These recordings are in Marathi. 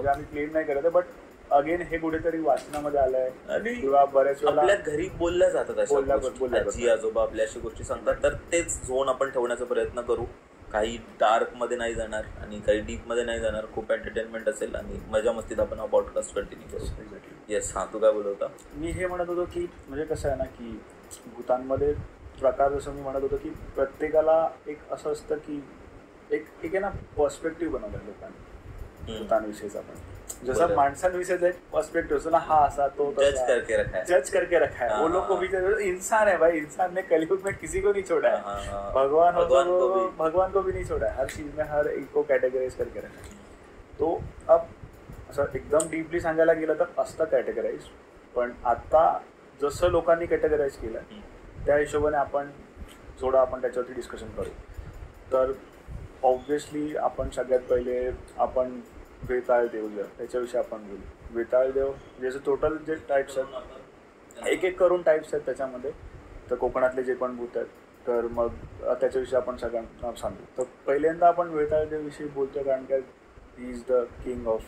म्हणजे आम्ही क्लेम नाही करत, बट अगेन हे कुठेतरी वाचनामध्ये आलंय आणि किंवा बऱ्याच वेळेला आपल्या घरी बोलल्या जातात अशा गोष्टी. बोलल्या आजी आजोबा आपल्या अशा गोष्टी सांगतात, तर तेच झोन आपण ठेवण्याचा प्रयत्न करू. काही डार्क मध्ये नाही जाणार आणि काही डीप मध्ये नाही जाणार. खूप एंटरटेनमेंट असेल आणि मजा मस्तीत आपण हा पॉडकास्ट कंटिन्यू करू. येस, हा तू काय बोलत होता? मी हे म्हणत होतो की म्हणजे कसं आहे ना की भूतांमध्ये प्रकार जसं मी म्हणत होतो की प्रत्येकाला एक असं असतं की एक आहे ना पर्स्पेक्टिव्ह बनवलं लोकांनी भूतांविषयीचा. पण जसं माणसांविषयीचा एक पर्स्पेक्टिव्ह असतो ना, हा असा तो जज करके रखा है वो लोग को भी इंसान है भाई, इंसान ने कलयुग में किसी को नहीं छोड़ा है, भगवान को भी नहीं छोड़ा है, हर चीज में हर एक को कैटेगराइज करके रखा है. तो अब असं एकदम डीपली सांगायला गेलं तर असतं कॅटेगराईज, पण आता जसं लोकांनी कॅटेगराईज केलं त्या हिशोबाने आपण त्याच्यावरती डिस्कशन करू. तर ऑब्व्हियसली आपण सगळ्यात पहिले आपण वेताळ देव त्याच्याविषयी आपण बोलू. वेताळ देव म्हणजे टोटल जे टाईप्स आहेत, एक करून टाईप्स आहेत त्याच्यामध्ये. तर कोकणातले जे पण भूत आहेत, तर मग त्याच्याविषयी आपण सगळ्यांना सांगू. तर पहिल्यांदा आपण वेताळ देवविषयी बोलतो, कारण काय he is the king of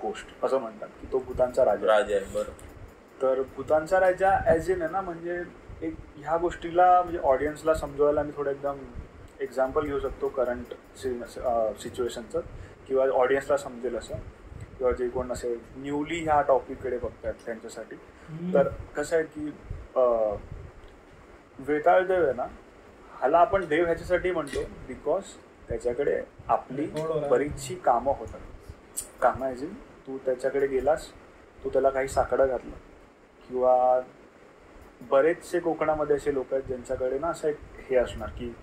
गोष्ट असं म्हणतात की तो भूतांचा राजा आहे. बरं. तर भूतांचा राजा ॲज इन आहे ना, म्हणजे एक ह्या गोष्टीला म्हणजे ऑडियन्सला समजवायला मी थोडं एकदम एक्झाम्पल घेऊ शकतो करंट सिच्युएशनचं, किंवा ऑडियन्सला समजेल असं, किंवा जे कोण असेल न्यूली ह्या टॉपिककडे बघतात त्यांच्यासाठी. तर कसं आहे की वेताळ देव आहे ना, ह्याला आपण देव ह्याच्यासाठी म्हणतो बिकॉज त्याच्याकडे आपली बरीचशी कामं होतात. कामं ॲज इन तू त्याच्याकडे गेलास, तू त्याला काही साकडं घातलं, किंवा बरेचसे कोकणामध्ये असे लोक आहेत ज्यांच्याकडे ना असं एक हे असणार की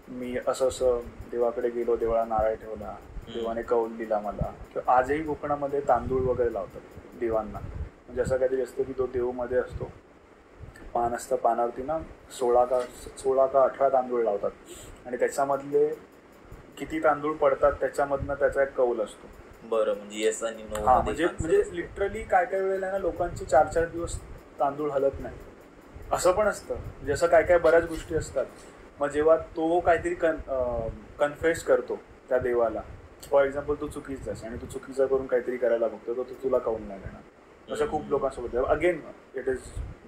मी असं देवाकडे गेलो, देवळा नारळ ठेवला, देवाने कौल दिला मला. किंवा आजही कोकणामध्ये तांदूळ वगैरे लावतात देवांना. म्हणजे असं काहीतरी असतं की तो देवमध्ये असतो, पान असतं, पानावरती ना 16 का 18 तांदूळ लावतात, आणि त्याच्यामधले किती तांदूळ पडतात त्याच्यामधनं त्याचा एक कौल असतो. बरं, म्हणजे येस आणि नो. म्हणजे लिटरली काय वेळेला ना लोकांची 4-4 दिवस तांदूळ हलत नाही असं पण असतं. म्हणजे असं काय बऱ्याच गोष्टी असतात. मग जेव्हा तो काहीतरी कन्फेस करतो त्या देवाला, फॉर एक्झाम्पल तू चुकीचं आहेस आणि तू चुकीचं करून काहीतरी करायला बघतो, तर तुला कौल नाही देणार. असं खूप लोकांसोबत. अगेन इट इज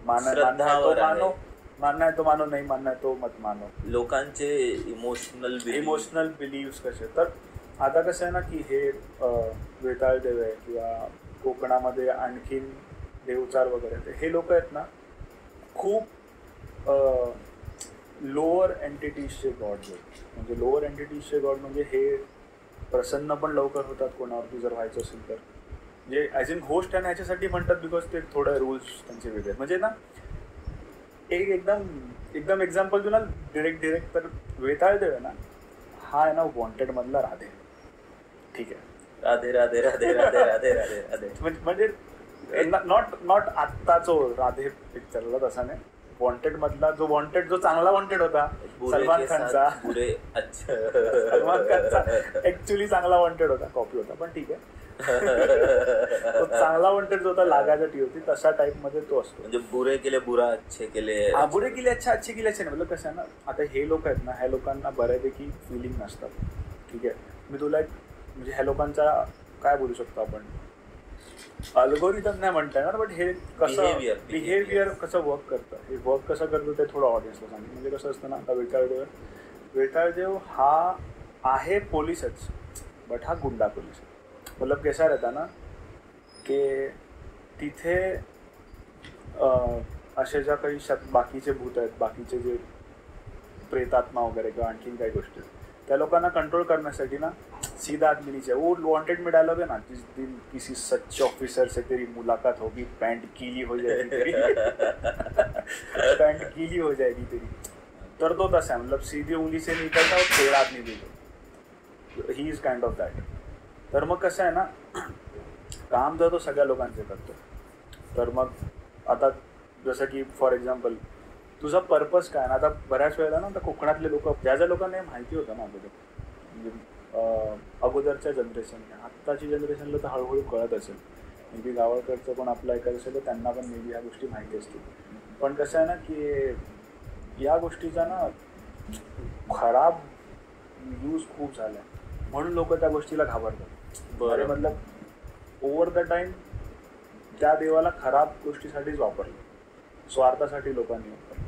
मानना आहे तो मानो, नाही मानना आहे तो मत मानो. लोकांचे इमोशनल बिलीव्स कसे. तर आता कसं आहे ना की हे वेताळ देव आहे किंवा कोकणामध्ये आणखीन देवचार वगैरे, हे लोक आहेत ना खूप लोअर एंटिटीजचे गॉड आहेत. म्हणजे लोअर एंटिटीजचे गॉड म्हणजे हे प्रसन्न पण लवकर होतात कोणावरती जर व्हायचं असेल तर. म्हणजे ॲज इन होस्ट आणि ह्याच्यासाठी म्हणतात बिकॉज ते थोडं रूल्स त्यांचे वेगळे आहेत. म्हणजे ना एक एकदम एक्झाम्पल देऊ ना डिरेक्ट, तर वेताळ देव आहे ना, हा आहे ना वॉन्टेड मधला राधे. ठीक आहे, राधे राधे राधे राधे राधे राधे राधे. म्हणजे नॉट आत्ताचो राधे पिक्चरला तसा नाही. वॉन्टेड मधला जो चांगला वॉन्टेड होता सलमान खानचा ऍक्च्युली चांगला वॉन्टेड होता, कॉपी होता पण ठीक आहे. तो चांगला वॉन्टेड जो होता लागायचा टी होती, तशा टाईप मध्ये तो असतो. म्हणजे बुरे केले बुरा, अच्छे केले बुरे केले अच्छा, अच्छे केले अच्छे नाही. मतलब कसं आहे ना, आता हे लोक आहेत ना, ह्या लोकांना बऱ्यापैकी फिलिंग नसतात. ठीक आहे, मी तुला एक म्हणजे ह्या लोकांचा काय बोलू शकतो आपण, अल्गोरिदम नाही म्हणता येणार, बट हे कसं बिहेवियर कसं वर्क करतं, हे वर्क कसं करतं ते थोडं ऑडियन्सला सांगितलं. म्हणजे कसं असतं ना, आता वेताळ देव हा आहे पोलिसच, बट हा गुंडा पोलीस. मतलब कैसा रहता ना की तिथे असे ज्या काही बाकीचे भूत आहेत, बाकीचे जे प्रेतात्मा वगैरे किंवा आणखीन काही गोष्टी, त्या लोकांना कंट्रोल करण्यासाठी ना सीधा आदमी नीचे, वो वांटेड में डायलॉग है ना, जिस दिन किसी सच्चे ऑफिसर से तेरी मुलाकात होगी पैंट गीली हो जाएगी तेरी पैंट गीली हो जाएगी तेरी. तर तो तसा मतलब सीधी उंगली से निकलता और तेरा आदमी देतो, he is kind of that. तर मग कसं आहे ना, काम जर तो सगळ्या लोकांचे करतो. तर मग आता जसं की फॉर एक्झाम्पल तुझा पर्पज काय ना, आता बऱ्याच वेळेला ना, आता कोकणातले लोक, ज्या लोकांना माहिती होतं ना अगोदर, म्हणजे अगोदरच्या जनरेशनला, आत्ताची जनरेशनला तर हळूहळू कळत असेल, मे बी गावाकडचं पण आपलं ऐकायचं असेल तर त्यांना पण मे बी ह्या गोष्टी माहिती असतील. पण कसं आहे ना की या गोष्टीचा ना खराब यूज खूप झाला आहे, म्हणून लोक त्या गोष्टीला घाबरतात. अरे मतलब ओव्हर द टाइम त्या देवाला खराब गोष्टीसाठीच वापरलं, स्वार्थासाठी लोकांनी वापरलं.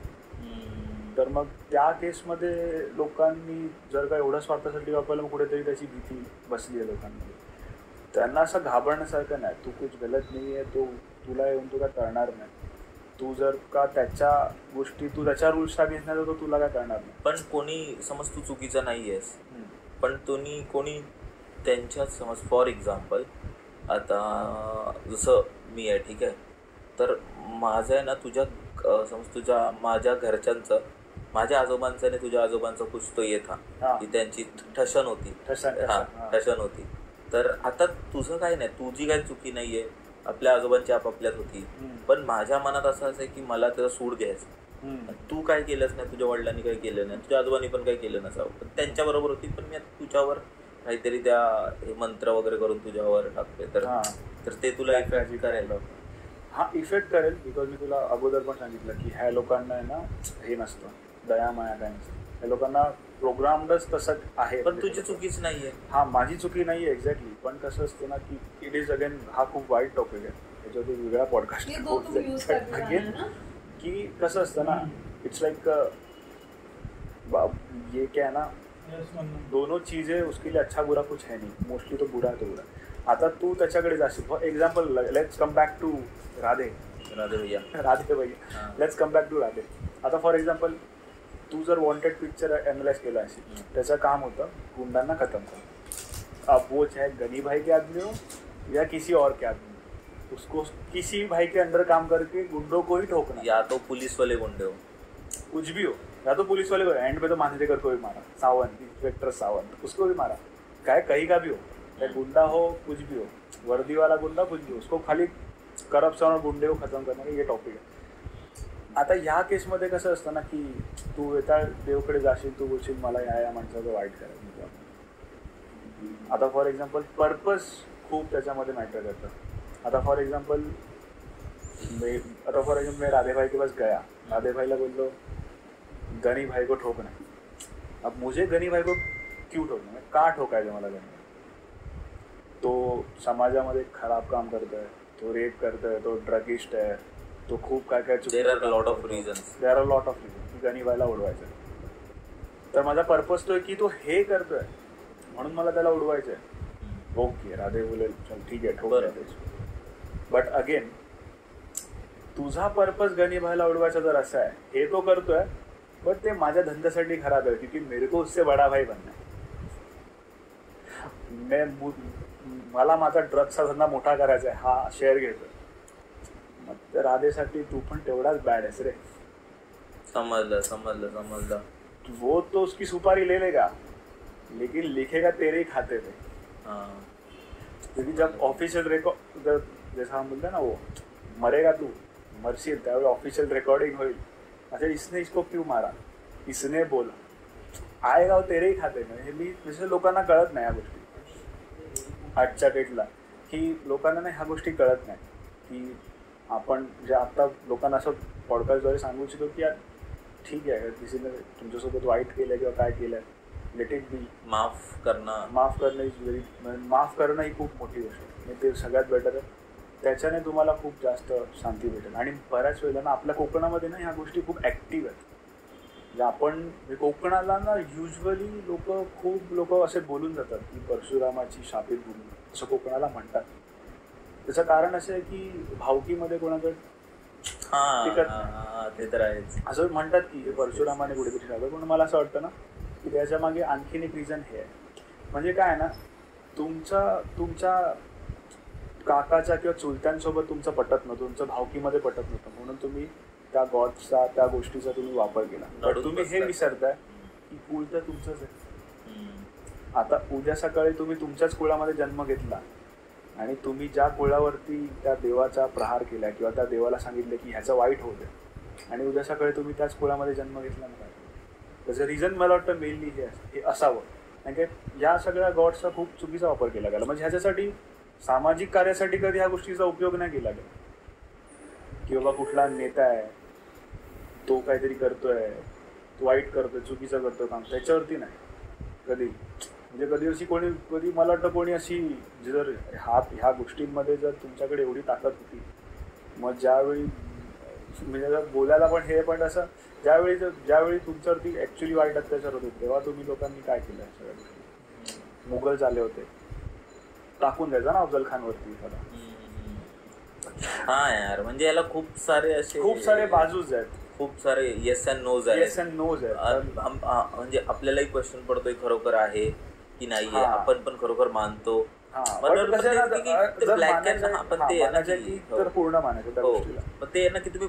तर मग त्या केसमध्ये लोकांनी जर का एवढं स्वार्थासाठी वापरलं, मग कुठेतरी त्याची भीती बसली आहे लोकांमध्ये. त्यांना असं घाबरण्यासारखं नाही. तू कुछ गलत नाही आहे, तो तुला येऊन तू काय करणार नाही. तू जर का त्याच्या गोष्टी, तू त्याच्या रूल्स अगेन्स्ट नाही, तर तो तुला काय करणार नाही. पण कोणी समज तू चुकीचा नाही आहेस, पण कोणी त्यांच्याच समज फॉर एक्झाम्पल आता जसं मी आहे, ठीक आहे, तर माझं आहे ना तुझ्या माझ्या घरच्यांचं, माझ्या आजोबांचं आणि तुझ्या आजोबांचं कुछ तो येत हा की त्यांची ठसन होती. तर आता तुझं काय नाही, तुझी काही चुकी नाहीये, आपल्या आजोबांची आपापल्यात होती. पण माझ्या मनात असं आहे की मला त्याचा सूड घ्यायचं. तू काय केलंच नाही, तुझ्या वडिलांनी काही केलं नाही, तुझ्या आजोबांनी पण काही केलं नसावं, पण त्यांच्याबरोबर होती, पण मी तुझ्यावर काहीतरी त्या मंत्र वगैरे करून तुझ्यावर टाकते, तर ते तुला इफेक्ट करायला. हा इफेक्ट करेल, बिकॉज मी तुला अगोदर पण सांगितलं की ह्या लोकांना आहे ना हे नसतं, दया माया काय नसतं. ह्या लोकांना प्रोग्रामडच तसं आहे. पण तुझी चुकीच नाहीये. हा, माझी चुकी नाहीये एक्झॅक्टली. पण कसं असतं ना की इट इज अगेन, हा खूप वाईट टॉपिक आहे, त्याच्यावरती वेगळा पॉडकास्ट अगेन. की कसं असतं ना, इट्स लाइक ये क्या है ना, दोनों चीजें उसके लिए अच्छा बुरा कुछ है नहीं, मोस्टली तो बुरा है तो बुरा. आता तू त्याच्याकडे जाशील, for example let's come back to Radhe भैया, let's come back to Radhe. आता फॉर एक्झाम्पल तू जर वॉन्टेड पिक्चर एनालाइज केला असेल, त्याचं काम होतं गुंडांना खत्म करणं. अब वो चाहे गनी भाई के आदमी हो या किसी और के आदमी हो, उसको किसी भाई के अंडर काम करके गुंडों को ही ठोकना, या तो पुलिस वाले गुंडे हो, कुछ भी हो, या तो पुलिस वाले को, एंड पे तो मांजरेकर को भी मारा, सावंत, इंस्पेक्टर सावंत, उसको भी मारा, चाहे कहीं का भी हो, चाहे गुंडा हो, कुछ भी हो, वर्दी वाला गुंडा कुछ भी हो, उसको खाली करप्शन और गुंडे को खत्म करना, ये टॉपिक आहे. आता ह्या केसमध्ये कसं असतं ना की तू एका देवकडे जाशील, तू बोलशील मला या माणसाचं वाईट करायचं. आता फॉर एक्झाम्पल पर्पज खूप त्याच्यामध्ये मॅटर करतं. आता फॉर एक्झाम्पल मैं राधे भाई के पास गया, राधे भाईला बोललो गनी भाई को ठोकना. अब मुझे गनी भाई को क्यों ठोकना, का ठोकायचं मला गनी भाई? तो समाजामध्ये खराब काम करतोय, तो रेप करतोय, तो ड्रगिस्ट आहे, तो खूप काय काय there are lot of reasons की गनीबाईला उडवायचं. तर माझा पर्पज तो आहे की तो हे करतोय म्हणून मला त्याला उडवायचं आहे. ओके, राधे बोलेल चल ठीक आहे ठोक. बट अगेन तुझा पर्पज गनीबाईला उडवायचा जर असा आहे, हे तो करतोय बट ते माझ्या धंद्यासाठी खराब आहे, क्योंकि मेरे को उससे बडा भाई बनना है. मला माझा ड्रग्सचा धंदा मोठा करायचा आहे, हा शेअर घेतोय. मग त्या राधेसाठी तू पण तेवढाच बॅड आहेस रे. समजलं. वो तो उसकी सुपारी ले लेगा, लेकिन लिखेगा तेरे ही खाते पे. क्योंकि जब ऑफिशियल रिकॉर्ड, जैसा हम बोलते हैं ना, वो मरेगा तू मरशील, त्यावेळी ऑफिशियल रेकॉर्डिंग होईल, अच्छा इसने इसको क्यों मारा, इसने बोला, आएगा वो तेरे ही खाते में. हे मी जसं लोकांना कळत नाही ह्या गोष्टी आजच्या डेटला, की लोकांना नाही ह्या गोष्टी कळत नाही की आपण जे आता लोकांना असं पॉडकास्टद्वारे सांगू इच्छितो की यार ठीक आहे, किसीने तुमच्यासोबत वाईट केलं किंवा काय केलं, लेट इट बी. माफ करणं इज व्हेरी, माफ करणं ही खूप मोठी गोष्ट आहे, ते सगळ्यात बेटर आहे. त्याच्याने तुम्हाला खूप जास्त शांती भेटेल. आणि बऱ्याच वेळेला ना आपल्या कोकणामध्ये ना ह्या गोष्टी खूप ॲक्टिव्ह आहेत. म्हणजे आपण कोकणाला ना युजली खूप लोक असे बोलून जातात की परशुरामाची शापित भूमी, असं कोकणाला म्हणतात. त्याचं कारण असं आहे की भावकीमध्ये कोणाकडे ते तर आहेच, असं म्हणतात की परशुरामाने कुठेतरी शापित. पण मला असं वाटतं ना की त्याच्या मागे आणखीन एक रिझन हे आहे. म्हणजे काय आहे ना, तुमच्या काकाच्या किंवा चुलत्यांसोबत तुमचं पटत नव्हतं, तुमचं भावकीमध्ये पटत नव्हतं, म्हणून तुम्ही त्या गॉडचा, त्या गोष्टीचा तुम्ही वापर केला. तुम्ही हे विसरताय की कुळ तर तुमचंच आहे. आता उद्या सकाळी तुम्ही तुमच्याच कुळामध्ये जन्म घेतला आणि तुम्ही ज्या कुळावरती त्या देवाचा प्रहार केला किंवा त्या देवाला सांगितलं की ह्याचं वाईट होऊ दे, आणि उद्या सकाळी तुम्ही त्याच कुळामध्ये जन्म घेतला नाही, त्याचं रिझन मला वाटतं मेनली हे असावं. कारण की या सगळ्या गॉड्सचा खूप चुकीचा वापर केला गेला. म्हणजे ह्याच्यासाठी सामाजिक कार्यासाठी कधी ह्या गोष्टीचा उपयोग नाही केला गेला की बाबा कुठला नेता आहे, तो काहीतरी करतोय, तो वाईट करतोय, चुकीचं करतोय काम, त्याच्यावरती नाही कधी. म्हणजे कधी मला वाटतं कोणी अशी जर ह्या गोष्टींमध्ये जर तुमच्याकडे एवढी ताकद होती, मग ज्यावेळी म्हणजे जर बोलायला पण हे पण असं ज्यावेळी तुमच्यावरती ऍक्च्युली वाईट अत्याचार होते तेव्हा तुम्ही लोकांनी काय केलं सगळ्या गोष्टी? मुघल झाले होते, टाकून द्यायचा ना अफजल खान वरती त्याला. हा यार, म्हणजे याला खूप सारे बाजूज आहेत, खूप सारे येस अँड नोज आहेत. म्हणजे आपल्यालाही क्वेश्चन पडतोय खरोखर आहे की नाही, आपण पण खरोखर मानतो. पूर्ण मानायचं पण ते ना की तुम्ही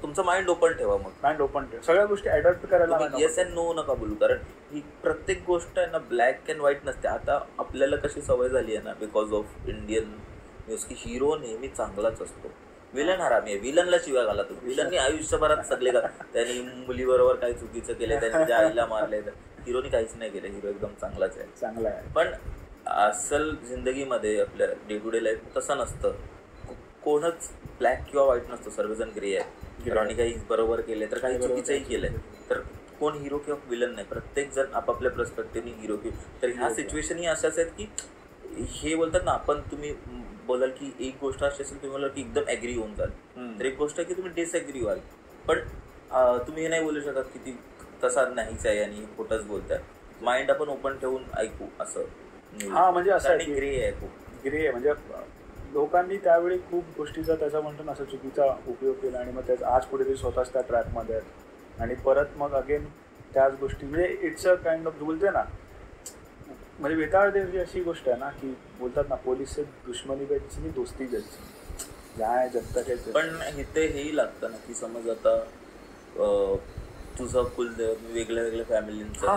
तुमचं माइंड ओपन ठेवा, मग माइंड ओपन ठेवा, सगळ्या गोष्टी अडॉप्ट करायला. येस अँड नो नका बोलू, कारण ही प्रत्येक गोष्ट आहे ना ब्लॅक अँड व्हाईट नसते. आता आपल्याला कशी सवय झाली आहे ना बिकॉज ऑफ इंडियन न्यूज की हिरो नेहमी चांगलाच असतो, विलन हरामी आहे, विलनला शिव्या घाला तुम्ही. विलननी आयुष्यभरात सगळे त्यांनी मुलीबरोबर काही चुकीचं केलं, त्यांनी ज्या आईला मारले, हिरोनी काहीच नाही केलं, हिरो एकदम चांगला आहे. पण असल जिंदगीमध्ये आपल्या डे टू डे लाईफ तसं नसतं, कोणच ब्लॅक किंवा व्हाईट नसतं, सर्वजण ग्रे आहे. हिरोनी काही बरोबर केले तर काही चुकीचंही केलंय, तर कोण हिरो किंवा विलन नाही, प्रत्येक जण आपापल्या पर्स्पेक्टिव्हने हिरो किंवा. तर ह्या सिच्युएशन ही अशाच आहेत की हे बोलतात ना, आपण तुम्ही बोलाल की एक गोष्ट अशी असेल, तुम्ही बोलाल की एकदम ॲग्री होऊन जाल, तर एक गोष्ट आहे की तुम्ही डिसॲग्री व्हाल. पण तुम्ही हे नाही बोलू शकत की ती तसा नाहीच आहे आणि खोटंच बोलताय. माइंड आपण ओपन ठेवून ऐकू असं. हा म्हणजे असं ग्रे आहे, खूप ग्रे आहे. म्हणजे लोकांनी त्यावेळी खूप गोष्टीचा त्याचा म्हणतो ना असं चुकीचा उपयोग केला आणि मग त्याचा आज कुठेतरी स्वतःच त्या ट्रॅकमध्ये आहेत आणि परत मग अगेन त्याच गोष्टी. म्हणजे इट्स अ काइंड ऑफ बोलते ना, म्हणजे वेताळदेवी अशी गोष्ट आहे ना की बोलतात ना, पोलीस से दुश्मनी घ्यायची आणि दोस्ती घ्यायची, ज्या जनता घ्यायची. पण इथे हेही लागतं ना की समज आता तुझं कुलदेव वेगळ्या फॅमिलींचं,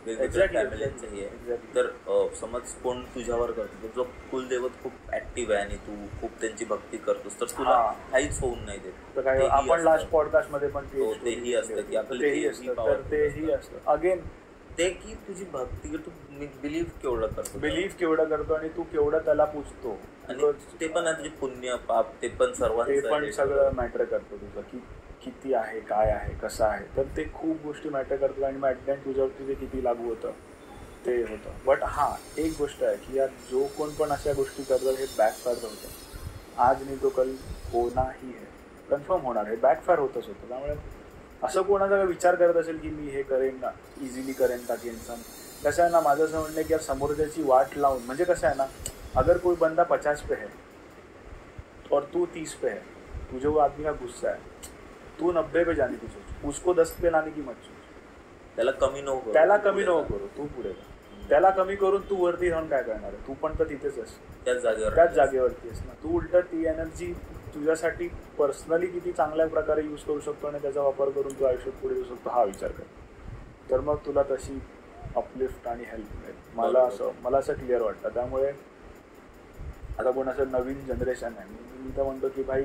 वेगवेगळ्या फॅमिलींचं हे आहे, तर समज कोण तुझ्यावर करतो, जो कुलदेवत खूप ऍक्टिव्ह आहे आणि तू खूप त्यांची भक्ती करतोस, तर तुला काहीच होऊन नाही देत. आपण लास्ट पॉडकास्ट मध्ये पण तेही असतं की आपलं तेही असतं अगेन ते की तुझी भक्ती तू बिलीव्ह केवढं करतो आणि तू केवढं त्याला पूजतो, आणि ते पण आहे तुझे पुण्य पाप, ते पण सर्वांचं पण सगळं मॅटर करतो तुझं की किती आहे, काय आहे, कसं आहे. तर ते खूप गोष्टी मॅटर करतात आणि मग ॲट द एंड तुझ्यावरती ते किती लागू होतं ते होतं. बट हां, एक गोष्ट आहे की यार जो कोण पण अशा गोष्टी करतात हे बॅकफायर होतं. आज नाही तो कल होणारही आहे, कन्फर्म होणार आहे, बॅकफायर होतच होतं. त्यामुळे असं कोणाचा विचार करत असेल की मी हे करेन ना, इझिली करेन का की इन्सान. कसं आहे ना, माझं असं म्हणणं आहे की यार समोरच्याची वाट लावून, म्हणजे कसं आहे ना, अगर कोई बंदा 50 पे है और तू 30 पे है, तुझे वो आदमी का गुस्सा है, तू 90 पे जाने की सोच, उसको 10 पे लाने की मत सोच. त्याला कमी नको करू, तू पुढे जा. त्याला कमी करून तू वरती राहून काय करणार आहे? तू पण तर तिथेच आहेस, त्याच जागेवरती आहेस ना. तू उलट ती एनर्जी तुझ्यासाठी पर्सनली किती चांगल्या प्रकारे यूज करू शकतो आणि त्याचा वापर करून तू आयुष्यात पुढे येऊ शकतो हा विचार कर, तर मग तुला तशी अपलिफ्ट आणि हेल्प मिळेल. मला असं क्लिअर वाटतं. त्यामुळे आता कोण असं नवीन जनरेशन आहे, मी तर म्हणतो की भाई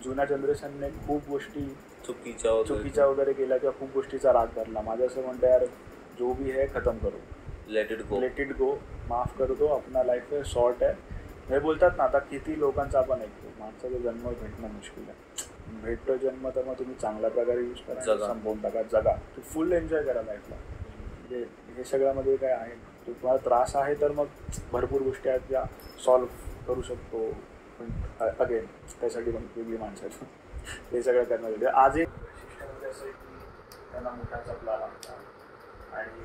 जुन्या जनरेशनने खूप गोष्टी चुकीच्या वगैरे केल्या किंवा खूप गोष्टीचा राग धरला. माझं असं म्हणतं यार जो भी है खतम करो, लेट इट गो, माफ कर दो, अपना लाईफ है शॉर्ट है. हे बोलतात ना, आता किती लोकांचा आपण ऐकतो माणसाचा जन्म भेटणं मुश्किल आहे, भेटतो जन्म तर मग तुम्ही चांगल्या प्रकारे यूज करा, संपवून टाका, जगा, तू फुल एन्जॉय करा लाईफला. म्हणजे हे सगळ्यामध्ये काय आहे, तुम्हाला त्रास आहे तर मग भरपूर गोष्टी आहेत ज्या सॉल्व्ह करू शकतो. पण अगेन त्यासाठी पण वेगळी माणसं आहेत ते सगळं करण्यासाठी. आज एक त्यांना मोठा चपला लागतात आणि